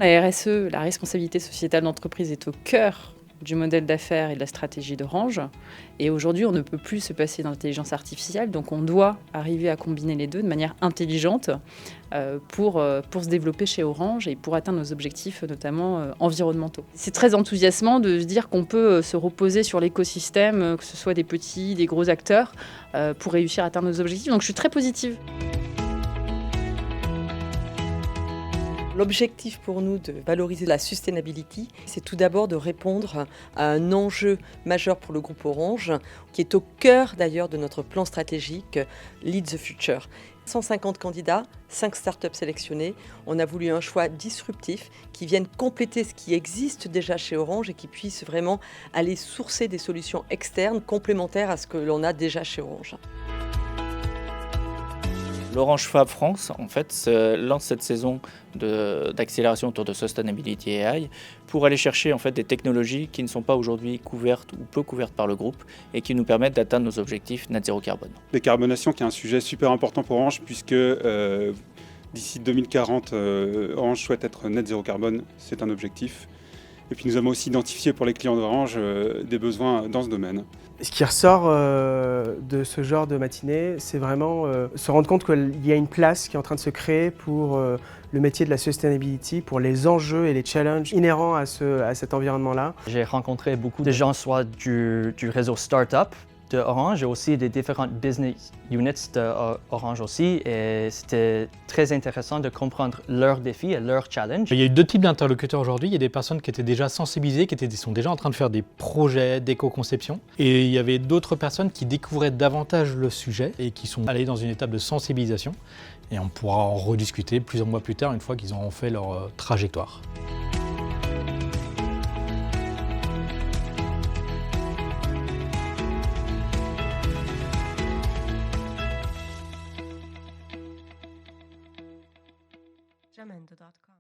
La RSE, la responsabilité sociétale d'entreprise, est au cœur du modèle d'affaires et de la stratégie d'Orange. Et aujourd'hui, on ne peut plus se passer d'intelligence artificielle, donc on doit arriver à combiner les deux de manière intelligente pour se développer chez Orange et pour atteindre nos objectifs, notamment environnementaux. C'est très enthousiasmant de se dire qu'on peut se reposer sur l'écosystème, que ce soit des petits, des gros acteurs, pour réussir à atteindre nos objectifs. Donc je suis très positive. L'objectif pour nous de valoriser la sustainability, c'est tout d'abord de répondre à un enjeu majeur pour le groupe Orange, qui est au cœur d'ailleurs de notre plan stratégique Lead the Future. 150 candidats, 5 startups sélectionnées. On a voulu un choix disruptif qui vienne compléter ce qui existe déjà chez Orange et qui puisse vraiment aller sourcer des solutions externes complémentaires à ce que l'on a déjà chez Orange. L'Orange Fab France, en fait, lance cette saison d'accélération autour de Sustainability AI pour aller chercher en fait, des technologies qui ne sont pas aujourd'hui couvertes ou peu couvertes par le groupe et qui nous permettent d'atteindre nos objectifs net zéro carbone. Décarbonation qui est un sujet super important pour Orange puisque d'ici 2040, Orange souhaite être net zéro carbone, c'est un objectif. Et puis nous avons aussi identifié pour les clients d'Orange des besoins dans ce domaine. Ce qui ressort de ce genre de matinée, c'est vraiment se rendre compte qu'il y a une place qui est en train de se créer pour le métier de la sustainability, pour les enjeux et les challenges inhérents à cet environnement-là. J'ai rencontré beaucoup de gens, soit du réseau Startup de Orange et aussi des différentes business units d'Orange aussi. Et c'était très intéressant de comprendre leurs défis et leurs challenges. Il y a eu deux types d'interlocuteurs aujourd'hui. Il y a des personnes qui étaient déjà sensibilisées, qui sont déjà en train de faire des projets d'éco-conception. Et il y avait d'autres personnes qui découvraient davantage le sujet et qui sont allées dans une étape de sensibilisation. Et on pourra en rediscuter plusieurs mois plus tard, une fois qu'ils auront fait leur trajectoire. Jamendo.com